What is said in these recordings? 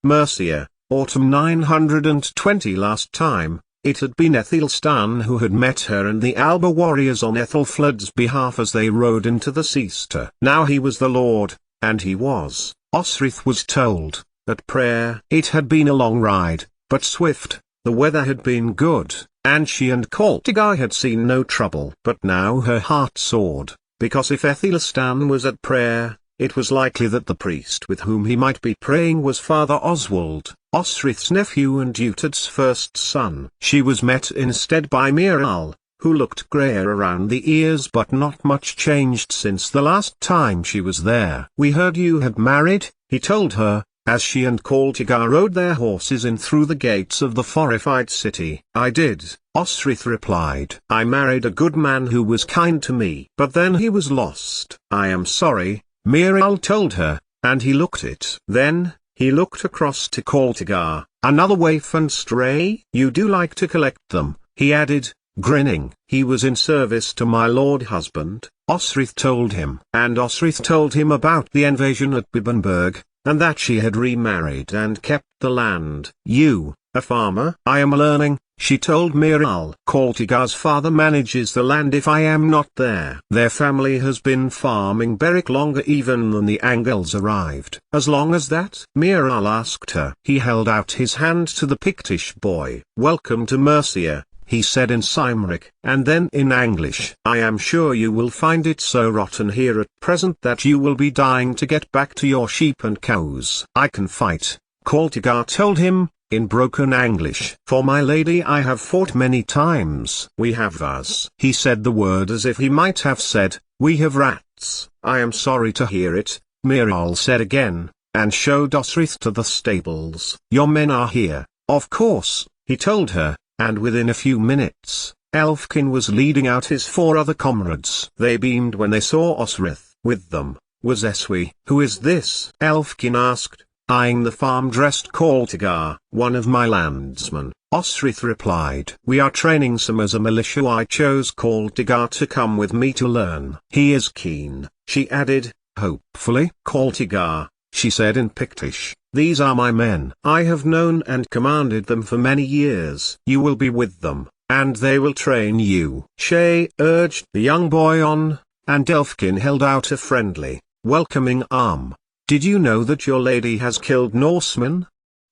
Mercia, autumn 920. Last time, it had been Ethelstan who had met her and the Alba warriors on Ethelflaed's behalf as they rode into the Seaster. Now he was the lord, and he was, Osrith was told, at prayer. It had been a long ride, but swift, the weather had been good, and she and Koltigar had seen no trouble. But now her heart soared, because if Ethelstan was at prayer, it was likely that the priest with whom he might be praying was Father Oswald, Osrith's nephew and Utad's first son. She was met instead by Miral, who looked greyer around the ears but not much changed since the last time she was there. "We heard you had married," he told her, as she and Koltigar rode their horses in through the gates of the fortified city. "I did," Osrith replied. "I married a good man who was kind to me. But then he was lost." "I am sorry," Miral told her, and he looked it. Then, he looked across to Koltigar. "Another waif and stray? You do like to collect them," he added, grinning. "He was in service to my lord husband," Osrith told him. And Osrith told him about the invasion at Bibbenberg, and that she had remarried and kept the land. "You, a farmer?" "I am learning," she told Miral. "Koltigar's father manages the land if I am not there. Their family has been farming Berwick longer even than the Angles arrived." "As long as that?" Miral asked her. He held out his hand to the Pictish boy. "Welcome to Mercia," he said in Cymric, and then in English. "I am sure you will find it so rotten here at present that you will be dying to get back to your sheep and cows." "I can fight," Koltigar told him, in broken English. "For my lady I have fought many times." "We have us." He said the word as if he might have said, "We have rats." "I am sorry to hear it," Miral said again, and showed Osrith to the stables. "Your men are here." "Of course," he told her, and within a few minutes, Elfkin was leading out his 4 other comrades. They beamed when they saw Osrith. With them, was Eswi. "Who is this?" Elfkin asked, eyeing the farm-dressed Koltigar. "One of my landsmen," Osrith replied. "We are training some as a militia. I chose Koltigar to come with me to learn." "He is keen," she added, hopefully. "Koltigar," she said in Pictish, "these are my men. I have known and commanded them for many years. You will be with them, and they will train you." Shay urged the young boy on, and Elfkin held out a friendly, welcoming arm. "Did you know that your lady has killed Norsemen?"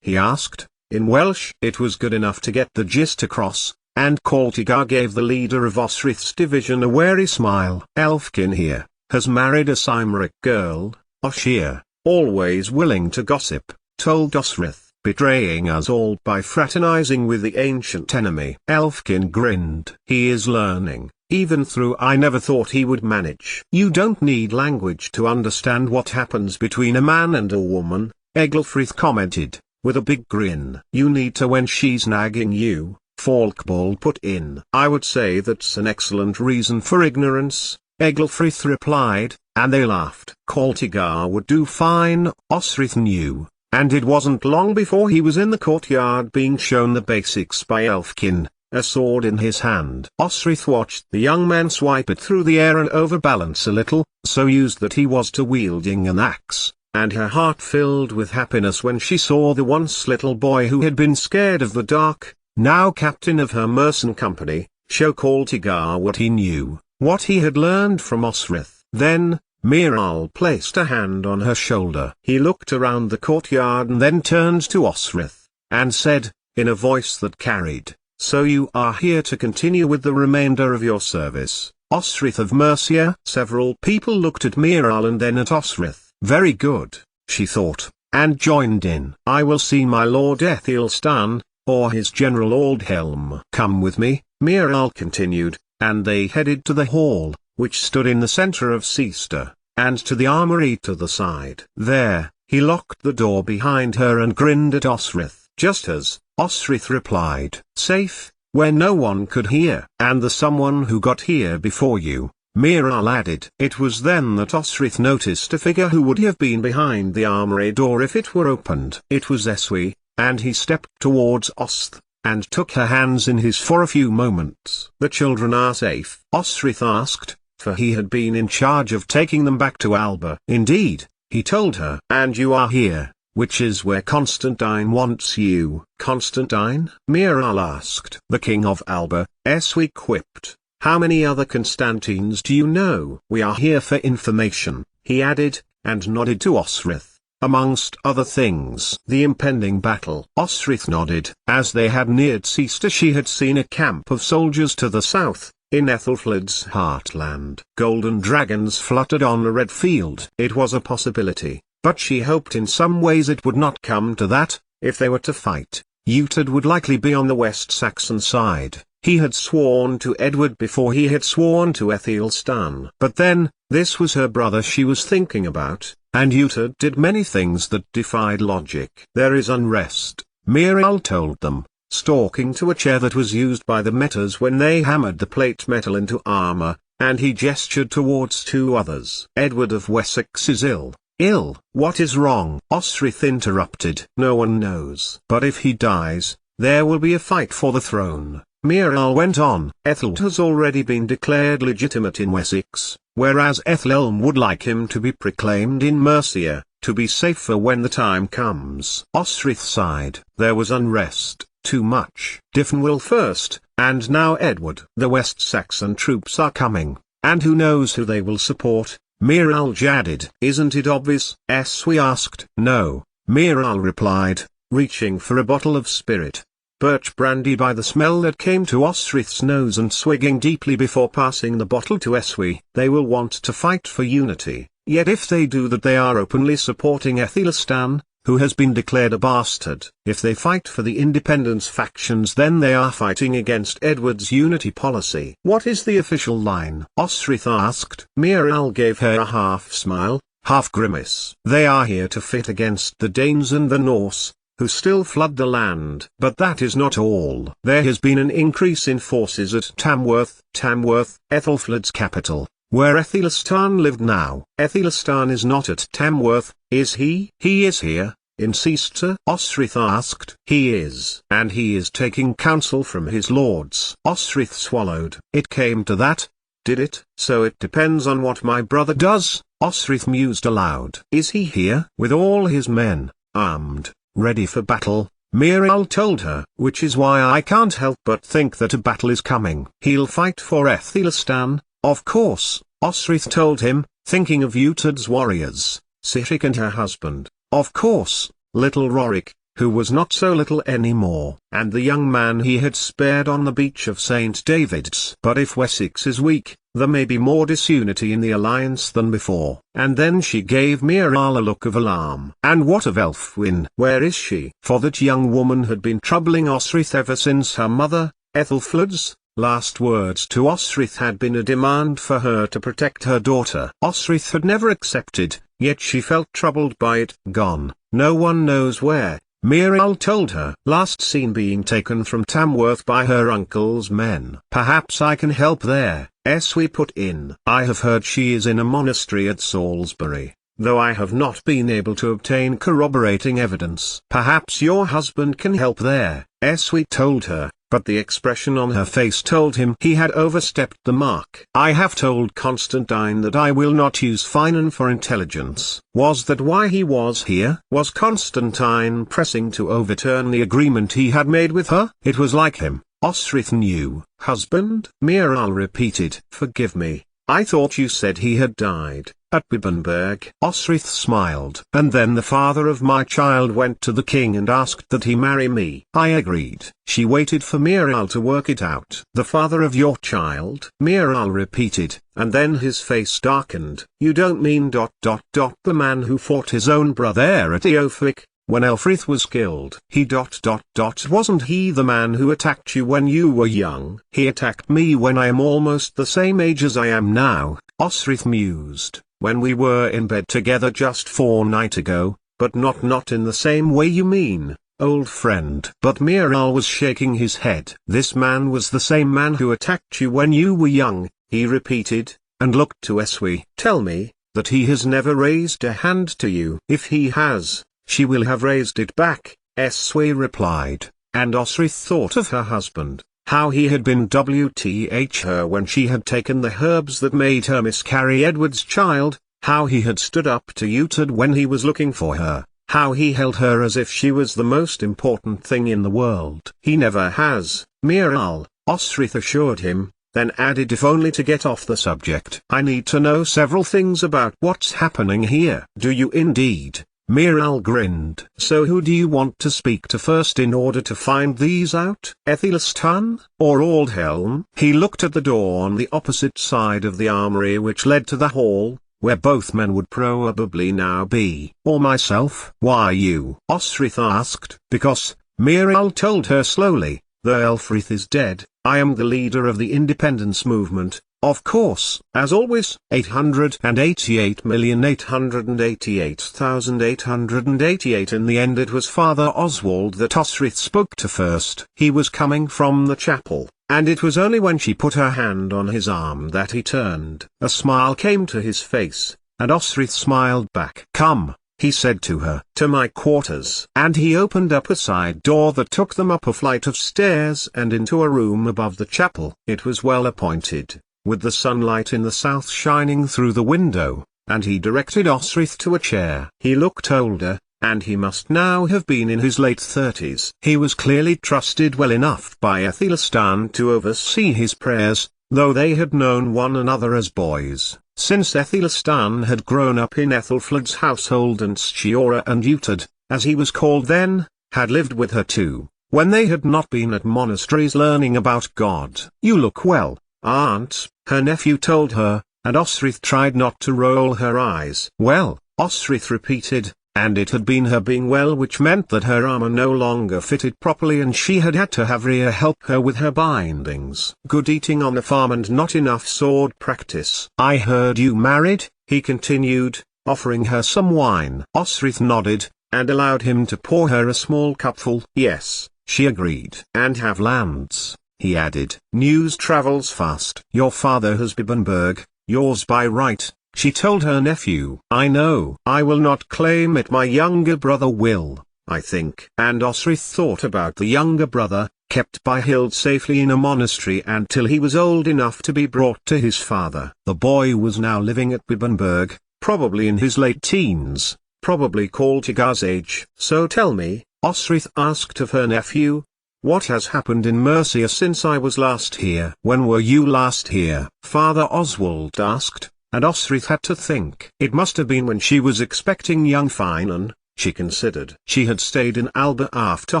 he asked, in Welsh. It was good enough to get the gist across, and Koltigar gave the leader of Osrith's division a wary smile. "Elfkin here has married a Cymric girl, Oshir, always willing to gossip," told Osrith, "betraying us all by fraternizing with the ancient enemy." Elfkin grinned. "He is learning, even through I never thought he would manage." "You don't need language to understand what happens between a man and a woman," Egelfrith commented, with a big grin. "You need to when she's nagging you," Falkball put in. "I would say that's an excellent reason for ignorance," Egelfrith replied, and they laughed. Koltigar would do fine, Osrith knew, and it wasn't long before he was in the courtyard being shown the basics by Elfkin, a sword in his hand. Osrith watched the young man swipe it through the air and overbalance a little, so used that he was to wielding an axe, and her heart filled with happiness when she saw the once little boy who had been scared of the dark, now captain of her mercenary company, show Koltigar what he knew, what he had learned from Osrith. Then, Miral placed a hand on her shoulder. He looked around the courtyard and then turned to Osrith, and said, in a voice that carried, "So you are here to continue with the remainder of your service, Osrith of Mercia?" Several people looked at Miral and then at Osrith. Very good, she thought, and joined in. "I will see my lord Ethelstan, or his general Aldhelm." "Come with me," Miral continued, and they headed to the hall, which stood in the center of Seaster, and to the armory to the side. There, he locked the door behind her and grinned at Osrith. "Just as," Osrith replied. "Safe, where no one could hear." "And the someone who got here before you," Miral added. It was then that Osrith noticed a figure who would have been behind the armory door if it were opened. It was Eswi, and he stepped towards Osth, and took her hands in his for a few moments. "The children are safe?" Osrith asked, for he had been in charge of taking them back to Alba. "Indeed," he told her. "And you are here?" which is where Constantine wants you. Constantine? Miral asked. The king of Alba, Eswi quipped. How many other Constantines do you know? We are here for information, he added, and nodded to Osrith. Amongst other things, the impending battle. Osrith nodded. As they had neared Seaster, she had seen a camp of soldiers to the south, in Ethelflaed's heartland. Golden dragons fluttered on a red field. It was a possibility, but she hoped in some ways it would not come to that. If they were to fight, Uhtred would likely be on the West Saxon side. He had sworn to Edward before he had sworn to Aethelstan. But then, this was her brother she was thinking about, and Uhtred did many things that defied logic. There is unrest, Miral told them, stalking to a chair that was used by the Metas when they hammered the plate metal into armor, and he gestured towards two others. Edward of Wessex is ill. Ill? What is wrong? Osrith interrupted. No one knows. But if he dies, there will be a fight for the throne. Miral went on. Ethel has already been declared legitimate in Wessex, whereas Ethelelm would like him to be proclaimed in Mercia, to be safer when the time comes. Osrith sighed. There was unrest, too much. Diffin will first, and now Edward. The West Saxon troops are coming, and who knows who they will support? Miral jadded. Isn't it obvious? Eswi asked. No, Miral replied, reaching for a bottle of spirit. Birch brandy by the smell that came to Osrith's nose and swigging deeply before passing the bottle to Eswi. They will want to fight for unity, yet if they do that they are openly supporting Aethelstan, who has been declared a bastard. If they fight for the independence factions, then they are fighting against Edward's unity policy. What is the official line? Osrith asked. Miral gave her a half smile, half grimace. They are here to fight against the Danes and the Norse, who still flood the land. But that is not all. There has been an increase in forces at Tamworth, Ethelflaed's capital, where Aethelstan lived now. Aethelstan is not at Tamworth, is he? He is here, in Seaster? Osrith asked. He is. And he is taking counsel from his lords. Osrith swallowed. It came to that, did it? So it depends on what my brother does, Osrith mused aloud. Is he here? With all his men, armed, ready for battle, Miral told her. Which is why I can't help but think that a battle is coming. He'll fight for Aethelstan, of course, Osrith told him, thinking of Uhtred's warriors, Sihrik and her husband, of course, little Rorik, who was not so little anymore, and the young man he had spared on the beach of St. David's. But if Wessex is weak, there may be more disunity in the alliance than before. And then she gave Miral a look of alarm. And what of Elfwin? Where is she? For that young woman had been troubling Osrith ever since her mother, Ethelflaed's, last words to Osrith had been a demand for her to protect her daughter. Osrith had never accepted, yet she felt troubled by it. Gone, no one knows where, Miral told her. Last seen being taken from Tamworth by her uncle's men. Perhaps I can help there, Eswi put in. I have heard she is in a monastery at Salisbury, though I have not been able to obtain corroborating evidence. Perhaps your husband can help there, Eswi told her, but the expression on her face told him he had overstepped the mark. I have told Constantine that I will not use Finan for intelligence. Was that why he was here? Was Constantine pressing to overturn the agreement he had made with her? It was like him. Osrith knew. Husband? Miral repeated. Forgive me, I thought you said he had died. At Bibbenberg. Osrith smiled. And then the father of my child went to the king and asked that he marry me. I agreed. She waited for Miral to work it out. The father of your child? Miral repeated, and then his face darkened. You don't mean ... the man who fought his own brother at Eofic, when Elfrith was killed. He ... wasn't he the man who attacked you when you were young? He attacked me when I am almost the same age as I am now, Osrith mused. When we were in bed together just 4 nights ago, but not in the same way you mean, old friend. But Miral was shaking his head. This man was the same man who attacked you when you were young, he repeated, and looked to Eswi. Tell me, that he has never raised a hand to you. If he has, she will have raised it back, Eswi replied, and Osrith thought of her husband. How he had been WTH her when she had taken the herbs that made her miscarry Edward's child, how he had stood up to Uhtred when he was looking for her, how he held her as if she was the most important thing in the world. He never has, Miral, Osrith assured him, then added if only to get off the subject. I need to know several things about what's happening here. Do you indeed? Miral grinned. So who do you want to speak to first in order to find these out? Ethelstan, or Aldhelm? He looked at the door on the opposite side of the armory which led to the hall, where both men would probably now be. Or myself? Why you? Osrith asked. Because, Miral told her slowly, the Elfrith is dead. I am the leader of the independence movement, of course. As always, 888,888,888. In the end it was Father Oswald that Osrith spoke to first. He was coming from the chapel, and it was only when she put her hand on his arm that he turned. A smile came to his face, and Osrith smiled back. Come, he said to her, to my quarters. And he opened up a side door that took them up a flight of stairs and into a room above the chapel. It was well appointed, with the sunlight in the south shining through the window, and he directed Osrith to a chair. He looked older, and he must now have been in his late 30s. He was clearly trusted well enough by Ethelstan to oversee his prayers, though they had known one another as boys, since Ethelstan had grown up in Ethelflaed's household and Sciora and Utad, as he was called then, had lived with her too, when they had not been at monasteries learning about God. You look well, aunt, her nephew told her, and Osrith tried not to roll her eyes. Well, Osrith repeated, and it had been her being well which meant that her armor no longer fitted properly and she had had to have Rhea help her with her bindings. Good eating on the farm and not enough sword practice. I heard you married, he continued, offering her some wine. Osrith nodded, and allowed him to pour her a small cupful. Yes, she agreed. And have lands, he added. News travels fast. Your father has Bibbenberg, yours by right, she told her nephew. I know. I will not claim it, my younger brother will, I think. And Osrith thought about the younger brother, kept by Hild safely in a monastery until he was old enough to be brought to his father. The boy was now living at Bibbenberg, probably in his late teens, probably called Tigar's age. So tell me, Osrith asked of her nephew, what has happened in Mercia since I was last here? When were you last here? Father Oswald asked, and Osrith had to think. It must have been when she was expecting young Finan, she considered. She had stayed in Alba after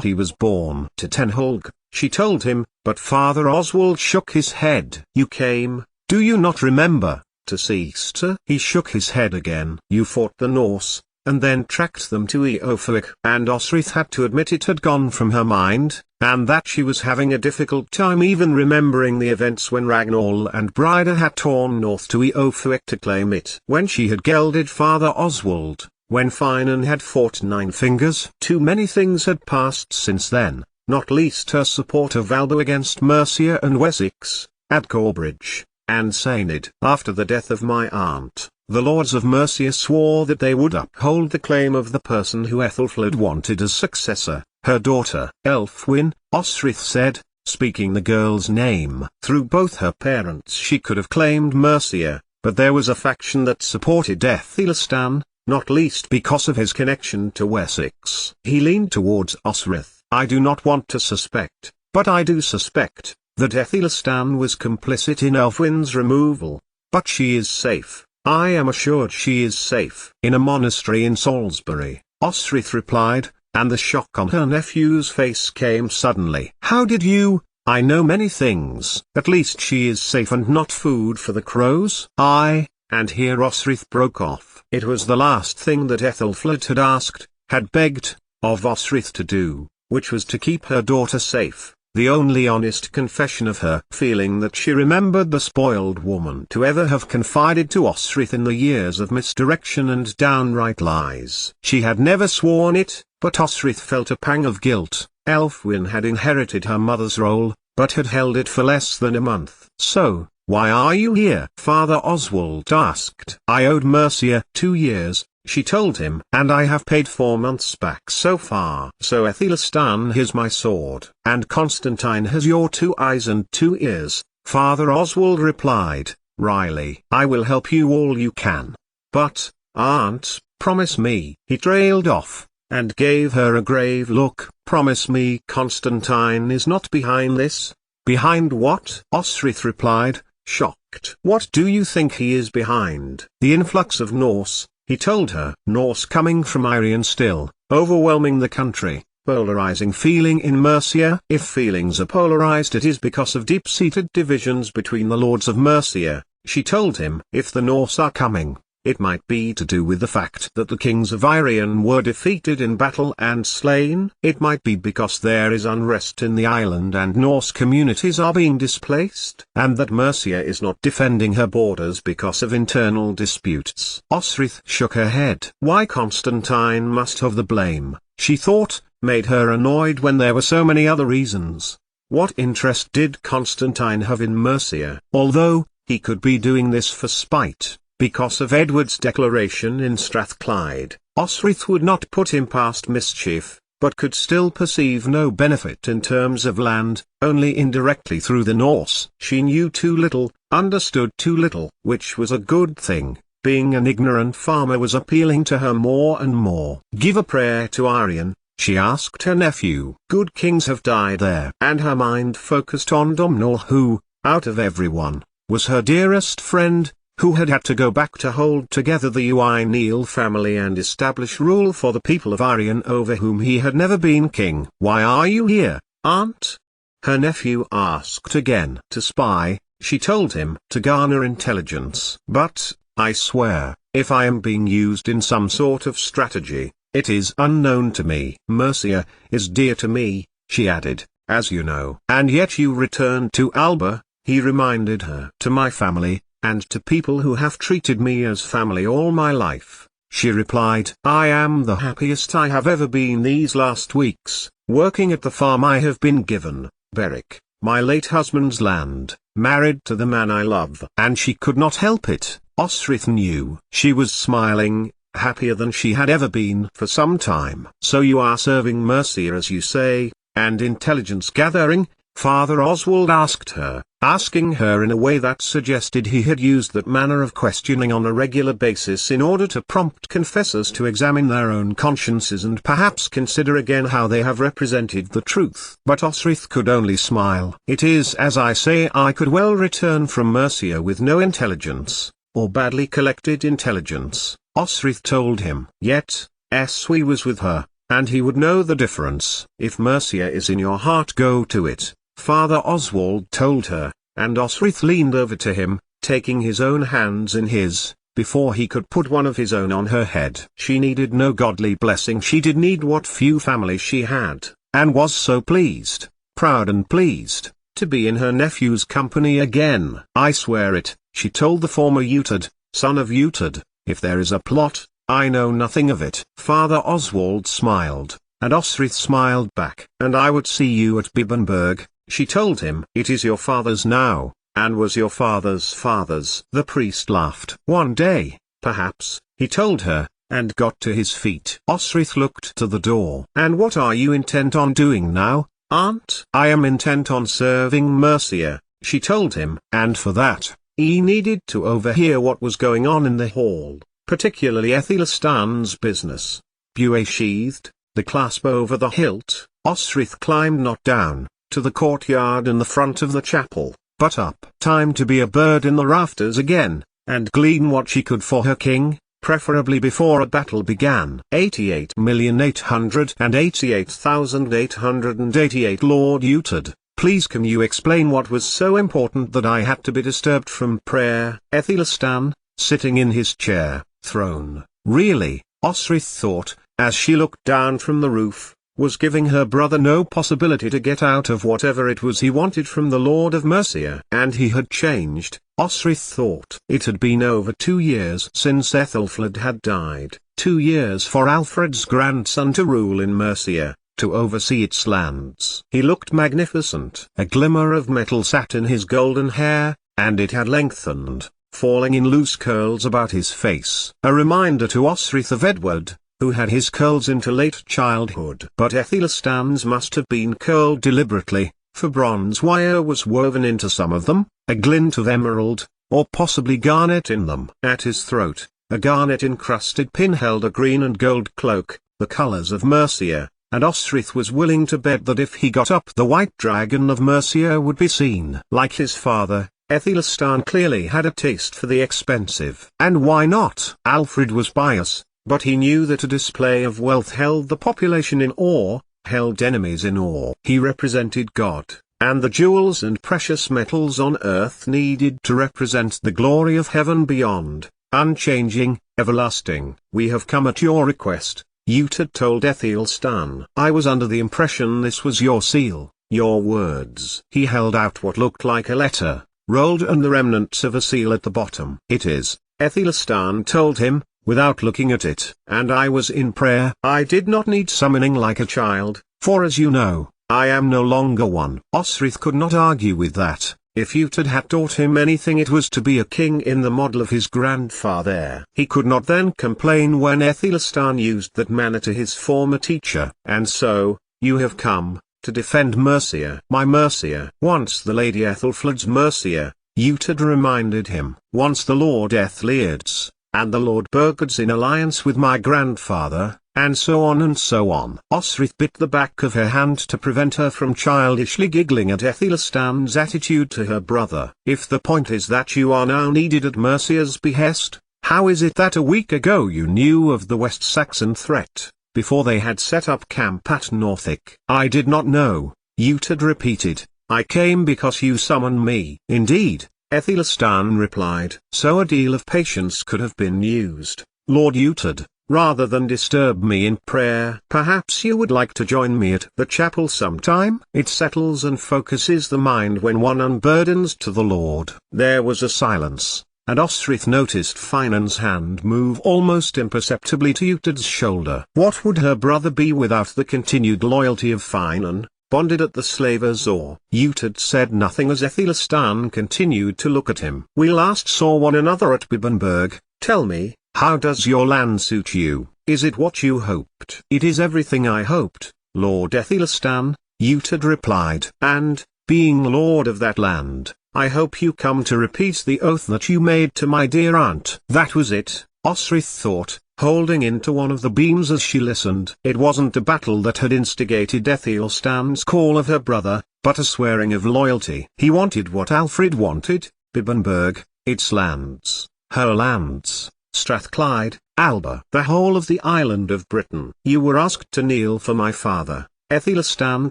he was born. To Tenholg, she told him, but Father Oswald shook his head. You came, do you not remember, to Seaster? He shook his head again. You fought the Norse, and then tracked them to Eoferwick. And Osrith had to admit it had gone from her mind, and that she was having a difficult time even remembering the events when Ragnall and Brida had torn north to Eoferwick to claim it. When she had gelded Father Oswald, when Finan had fought Nine Fingers. Too many things had passed since then, not least her support of Alba against Mercia and Wessex, at Corbridge, and Sained. After the death of my aunt, the lords of Mercia swore that they would uphold the claim of the person who Ethelflaed wanted as successor, her daughter. Elfwin, Osrith said, speaking the girl's name. Through both her parents she could have claimed Mercia, but there was a faction that supported Ethelstan, not least because of his connection to Wessex. He leaned towards Osrith. I do not want to suspect, but I do suspect, that Ethelstan was complicit in Elfwin's removal, but she is safe. I am assured she is safe. In a monastery in Salisbury, Osrith replied, and the shock on her nephew's face came suddenly. How did you? I know many things. At least she is safe and not food for the crows. And here Osrith broke off. It was the last thing that Ethelflaed had asked, had begged, of Osrith to do, which was to keep her daughter safe. The only honest confession of her feeling that she remembered the spoiled woman to ever have confided to Osrith in the years of misdirection and downright lies. She had never sworn it, but Osrith felt a pang of guilt. Elfwin had inherited her mother's role, but had held it for less than a month. So, why are you here? Father Oswald asked. I owed Mercia 2 years, she told him, and I have paid 4 months back so far. So Ethelstan has my sword, and Constantine has your 2 eyes and 2 ears, Father Oswald replied, wryly. I will help you all you can. But, aunt, promise me. He trailed off, and gave her a grave look. "Promise me Constantine is not behind this?" "Behind what?" Osrith replied, shocked. "What do you think he is behind?" "The influx of Norse," he told her. "Norse coming from Irian still, overwhelming the country, polarizing feeling in Mercia. If feelings are polarized, it is because of deep-seated divisions between the lords of Mercia," she told him. "If the Norse are coming, it might be to do with the fact that the kings of Irian were defeated in battle and slain. It might be because there is unrest in the island and Norse communities are being displaced, and that Mercia is not defending her borders because of internal disputes." Osrith shook her head. Why Constantine must have the blame, she thought, made her annoyed when there were so many other reasons. What interest did Constantine have in Mercia? Although he could be doing this for spite, because of Edward's declaration in Strathclyde, Osrith would not put him past mischief, but could still perceive no benefit in terms of land, only indirectly through the Norse. She knew too little, understood too little, which was a good thing. Being an ignorant farmer was appealing to her more and more. "Give a prayer to Arion," she asked her nephew. "Good kings have died there." And her mind focused on Domhnall, who, out of everyone, was her dearest friend, who had had to go back to hold together the Uyneel family and establish rule for the people of Arion over whom he had never been king. "Why are you here, aunt?" her nephew asked again. "To spy," she told him. "To garner intelligence. But, I swear, if I am being used in some sort of strategy, it is unknown to me. Mercia is dear to me," she added, "as you know." "And yet you returned to Alba," he reminded her. "To my family, and to people who have treated me as family all my life," she replied. "I am the happiest I have ever been these last weeks, working at the farm I have been given, Berwick, my late husband's land, married to the man I love." And she could not help it. Osrith knew. She was smiling, happier than she had ever been for some time. "So you are serving Mercia as you say, and intelligence gathering?" Father Oswald asked her, asking her in a way that suggested he had used that manner of questioning on a regular basis in order to prompt confessors to examine their own consciences and perhaps consider again how they have represented the truth. But Osrith could only smile. "It is as I say, I could well return from Mercia with no intelligence, or badly collected intelligence," Osrith told him. Yet, Eswe was with her, and he would know the difference. "If Mercia is in your heart, go to it," Father Oswald told her, and Osrith leaned over to him, taking his own hands in his, before he could put one of his own on her head. She needed no godly blessing, she did need what few family she had, and was so pleased, proud and pleased, to be in her nephew's company again. "I swear it," she told the former Utard, son of Utard, "if there is a plot, I know nothing of it." Father Oswald smiled, and Osrith smiled back. "And I would see you at Bibbenberg," she told him. "It is your father's now, and was your father's father's." The priest laughed. "One day, perhaps," he told her, and got to his feet. Osrith looked to the door. "And what are you intent on doing now, aunt?" "I am intent on serving Mercia," she told him. And for that, he needed to overhear what was going on in the hall, particularly Ethelstan's business. Buet sheathed, the clasp over the hilt, Osrith climbed not down, to the courtyard in the front of the chapel, but up. Time to be a bird in the rafters again, and glean what she could for her king, preferably before a battle began. 88,888,888 Lord Utard, please can you explain what was so important that I had to be disturbed from prayer? Ethelstan, sitting in his chair, throne, really, Osrith thought, as she looked down from the roof, was giving her brother no possibility to get out of whatever it was he wanted from the Lord of Mercia. And he had changed, Osrith thought. It had been over 2 years since Ethelfled had died, 2 years for Alfred's grandson to rule in Mercia, to oversee its lands. He looked magnificent. A glimmer of metal sat in his golden hair, and it had lengthened, falling in loose curls about his face. A reminder to Osrith of Edward, who had his curls into late childhood. But Ethelstan's must have been curled deliberately, for bronze wire was woven into some of them, a glint of emerald, or possibly garnet in them. At his throat, a garnet-encrusted pin held a green and gold cloak, the colors of Mercia, and Osrith was willing to bet that if he got up the white dragon of Mercia would be seen. Like his father, Aethelstan clearly had a taste for the expensive. And why not? Alfred was biased, but he knew that a display of wealth held the population in awe, held enemies in awe. He represented God, and the jewels and precious metals on earth needed to represent the glory of heaven beyond, unchanging, everlasting. "We have come at your request," Utad told Aethelstan. "I was under the impression this was your seal, your words." He held out what looked like a letter, rolled and the remnants of a seal at the bottom. "It is," Aethelstan told him, without looking at it. "And I was in prayer. I did not need summoning like a child, for as you know, I am no longer one." Osrith could not argue with that. If Utad had taught him anything, it was to be a king in the model of his grandfather. He could not then complain when Aethelstan used that manner to his former teacher. "And so, you have come to defend Mercia." "My Mercia." "Once the Lady Ethelflaed's Mercia," Utad reminded him. "Once the Lord Ethliad's, and the Lord Burgund's in alliance with my grandfather," and so on and so on. Osrith bit the back of her hand to prevent her from childishly giggling at Ethelstan's attitude to her brother. "If the point is that you are now needed at Mercia's behest, how is it that a week ago you knew of the West Saxon threat, before they had set up camp at Northwick?" "I did not know," Utad repeated. "I came because you summoned me." "Indeed," Aethelstan replied. "So a deal of patience could have been used, Lord Utad. Rather than disturb me in prayer, perhaps you would like to join me at the chapel sometime? It settles and focuses the mind when one unburdens to the Lord." There was a silence, and Osrith noticed Finan's hand move almost imperceptibly to Utad's shoulder. What would her brother be without the continued loyalty of Finan, bonded at the slaver's oar? Utad said nothing as Aethelstan continued to look at him. "We last saw one another at Bibbenberg. Tell me, how does your land suit you? Is it what you hoped?" "It is everything I hoped, Lord Aethelstan," Utad replied. "And, being lord of that land, I hope you come to repeat the oath that you made to my dear aunt." That was it, Osrith thought, holding into one of the beams as she listened. It wasn't a battle that had instigated Ethelstan's call of her brother, but a swearing of loyalty. He wanted what Alfred wanted, Bibbenberg, its lands, her lands. Strathclyde, Alba, the whole of the island of Britain. "You were asked to kneel for my father," Aethelstan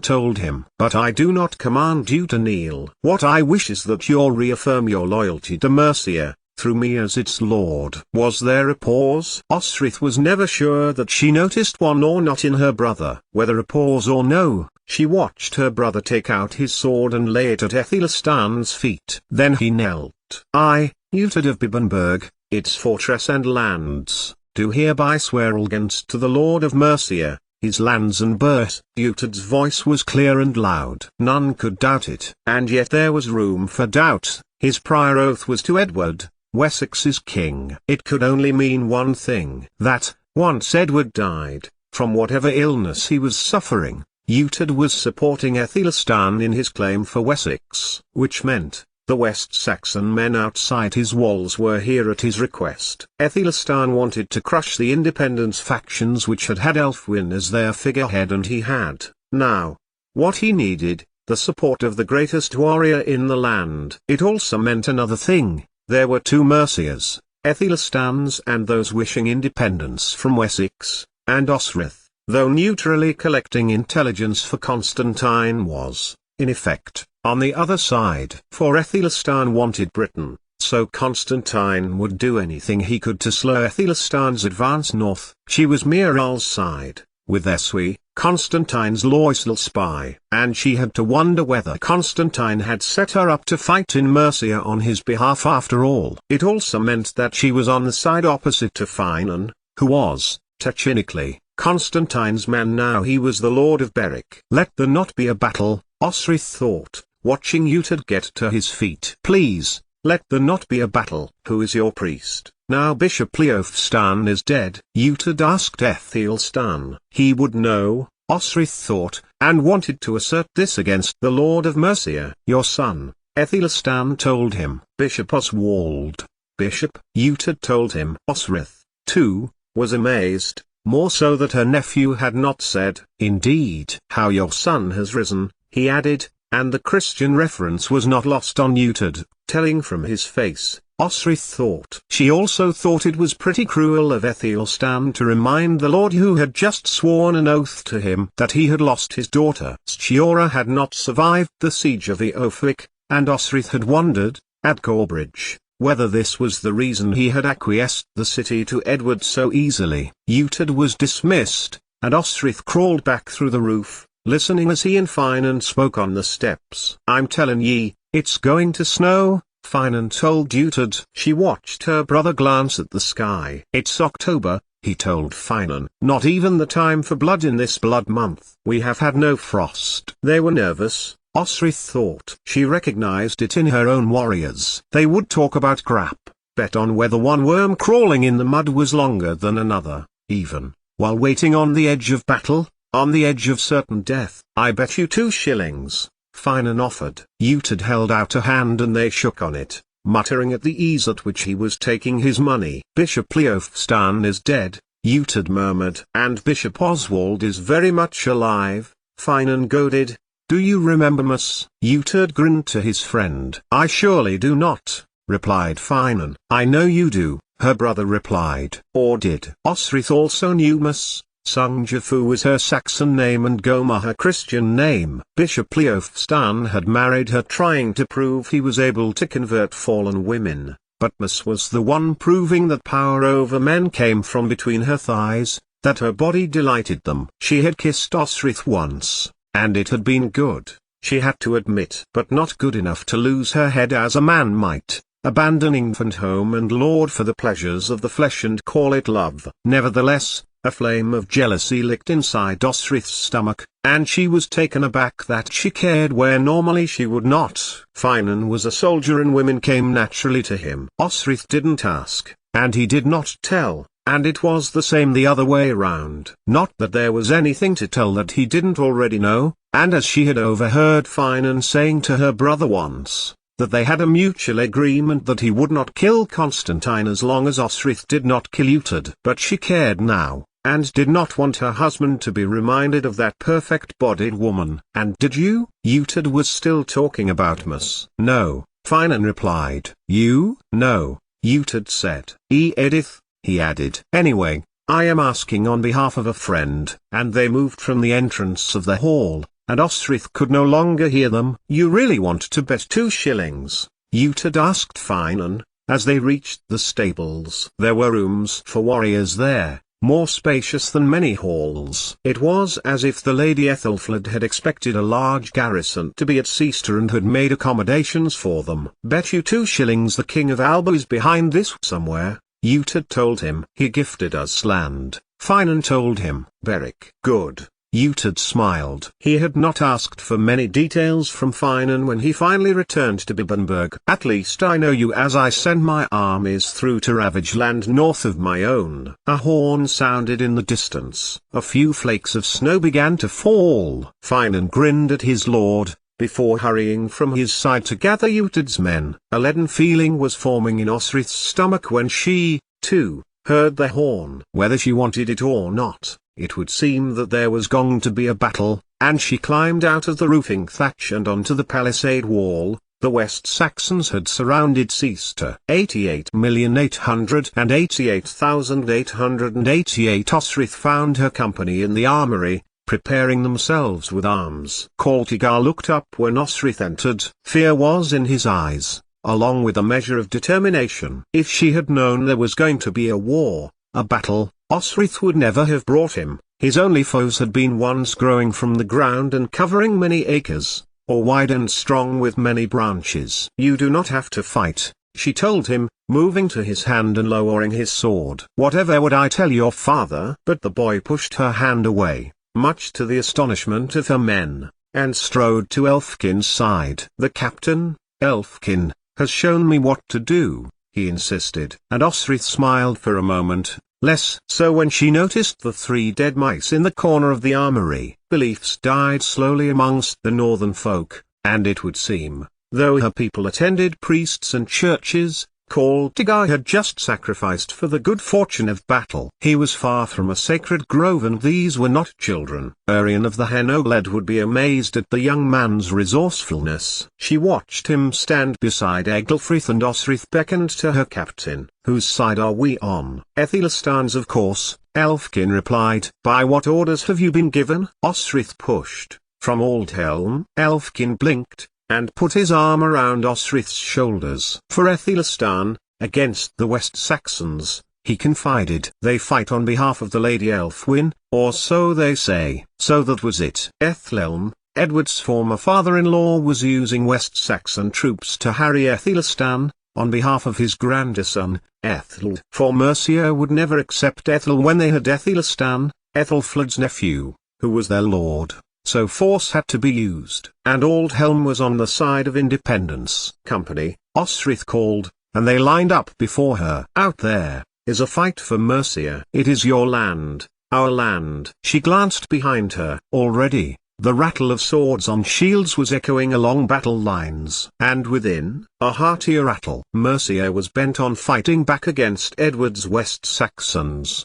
told him. "But I do not command you to kneel. What I wish is that you reaffirm your loyalty to Mercia, through me as its lord." Was there a pause? Osrith was never sure that she noticed one or not in her brother. Whether a pause or no, she watched her brother take out his sword and lay it at Ethelstan's feet. Then he knelt. "I, Utad of Bibbenberg, its fortress and lands, do hereby swear against to the Lord of Mercia, his lands and birth." Utad's voice was clear and loud. None could doubt it. And yet there was room for doubt. His prior oath was to Edward, Wessex's king. It could only mean one thing: that, once Edward died, from whatever illness he was suffering, Utad was supporting Aethelstan in his claim for Wessex. Which meant, the West Saxon men outside his walls were here at his request. Aethelstan wanted to crush the independence factions which had had Elfwin as their figurehead, and he had, now, what he needed, the support of the greatest warrior in the land. It also meant another thing: there were two Mercias, Ethelstan's and those wishing independence from Wessex, and Osrith, though neutrally collecting intelligence for Constantine, was, in effect, on the other side. For Aethelstan wanted Britain, so Constantine would do anything he could to slow Ethelstan's advance north. She was Miral's side, with Eswi, Constantine's loyal spy, and she had to wonder whether Constantine had set her up to fight in Mercia on his behalf after all. It also meant that she was on the side opposite to Finan, who was, technically, Constantine's man. Now he was the Lord of Berwick. Let there not be a battle, Osrith thought, watching Utad get to his feet. "Please, let there not be a battle." "Who is your priest, now Bishop Leofstan is dead?" Utad asked Aethelstan. He would know, Osrith thought, and wanted to assert this against the Lord of Mercia. "Your son," Aethelstan told him. "Bishop Oswald." "Bishop?" Utad told him. Osrith, too, was amazed. more so that her nephew had not said, "Indeed, how your son has risen," he added, and the Christian reference was not lost on Uhtred, telling from his face. Osrith thought. She also thought it was pretty cruel of Ethelstan to remind the lord who had just sworn an oath to him that he had lost his daughter. Stjora had not survived the siege of the Ophik, and Osrith had wondered, at Corbridge, whether this was the reason he had acquiesced the city to Edward so easily. Uhtred was dismissed, and Osrith crawled back through the roof, listening as he and Finan spoke on the steps. "I'm tellin' ye, it's going to snow," Finan told Uhtred. She watched her brother glance at the sky. "It's October," he told Finan. "Not even the time for blood in this blood month. We have had no frost." They were nervous, Osrith thought. She recognized it in her own warriors. They would talk about Grap, bet on whether one worm crawling in the mud was longer than another, even, while waiting on the edge of battle, on the edge of certain death. "I bet you 2 shillings. Finan offered. Uhtred held out a hand and they shook on it, muttering at the ease at which he was taking his money. "Bishop Leofstan is dead," Uhtred murmured. "And Bishop Oswald is very much alive," Finan goaded. "Do you remember Mus?" Uhtred grinned to his friend. "I surely do not," replied Finan. "I know you do," her brother replied. Or did. Osrith also knew Mus. Sungjafu was her Saxon name and Goma her Christian name. Bishop Leofstan had married her trying to prove he was able to convert fallen women, but Mus was the one proving that power over men came from between her thighs, that her body delighted them. She had kissed Osrith once, and it had been good, she had to admit, but not good enough to lose her head as a man might, abandon infant home and lord for the pleasures of the flesh and call it love. Nevertheless, a flame of jealousy licked inside Osrith's stomach, and she was taken aback that she cared where normally she would not. Finan was a soldier and women came naturally to him. Osrith didn't ask, and he did not tell, and it was the same the other way round. Not that there was anything to tell that he didn't already know, and as she had overheard Finan saying to her brother once, that they had a mutual agreement that he would not kill Constantine as long as Osrith did not kill Uhtred. But she cared now, and did not want her husband to be reminded of that perfect-bodied woman. "And did you?" Uhtred was still talking about Mus. "No," Finan replied. "You?" "No," Uhtred said. "Edith," he added. "Anyway, I am asking on behalf of a friend." And they moved from the entrance of the hall, and Osrith could no longer hear them. "You really want to bet 2 shillings?" Uhtred asked Finan, as they reached the stables. There were rooms for warriors there, more spacious than many halls. It was as if the Lady Ethelfled had expected a large garrison to be at Seaster and had made accommodations for them. "Bet you 2 shillings the King of Alba is behind this somewhere," Uhtred told him. "He gifted us land," Finan told him. "Beric." "Good." Uhtred smiled. He had not asked for many details from Finan when he finally returned to Bibbenberg. "At least I know you as I send my armies through to ravage land north of my own." A horn sounded in the distance. A few flakes of snow began to fall. Finan grinned at his lord, before hurrying from his side to gather Uhtred's men. A leaden feeling was forming in Osrith's stomach when she, too, heard the horn. Whether she wanted it or not, it would seem that there was going to be a battle, and she climbed out of the roofing thatch and onto the palisade wall. The West Saxons had surrounded Seaster. 88,888,888. Osrith found her company in the armory, preparing themselves with arms. Kaltigar looked up when Osrith entered. Fear was in his eyes, along with a measure of determination. If she had known there was going to be a war, a battle, Osrith would never have brought him. His only foes had been ones growing from the ground and covering many acres, or wide and strong with many branches. "You do not have to fight," she told him, moving to his hand and lowering his sword. "Whatever would I tell your father?" But the boy pushed her hand away, much to the astonishment of her men, and strode to Elfkin's side. "The captain, Elfkin, has shown me what to do," he insisted. And Osrith smiled for a moment, less so when she noticed the 3 dead mice in the corner of the armory. Beliefs died slowly amongst the northern folk, and it would seem, though her people attended priests and churches, Caldegard had just sacrificed for the good fortune of battle. He was far from a sacred grove, and these were not children. Urien of the Henogled would be amazed at the young man's resourcefulness. She watched him stand beside Egelfrith, and Osrith beckoned to her captain. "Whose side are we on?" "Ethelstan's, of course," Elfkin replied. "By what orders have you been given?" Osrith pushed. "From Aldhelm." Elfkin blinked, and put his arm around Osrith's shoulders. "For Ethelstan, against the West Saxons," he confided. "They fight on behalf of the Lady Elfwin, or so they say." So that was it. Ethelm, Edward's former father-in-law, was using West Saxon troops to harry Ethelstan, on behalf of his grandson, Ethel. For Mercia would never accept Ethel when they had Ethelstan, Ethelflaed's nephew, who was their lord. So force had to be used. And Aldhelm was on the side of independence. "Company," Osrith called, and they lined up before her. "Out there is a fight for Mercia. It is your land, our land." She glanced behind her. Already, the rattle of swords on shields was echoing along battle lines. And within, a heartier rattle. Mercia was bent on fighting back against Edward's West Saxons.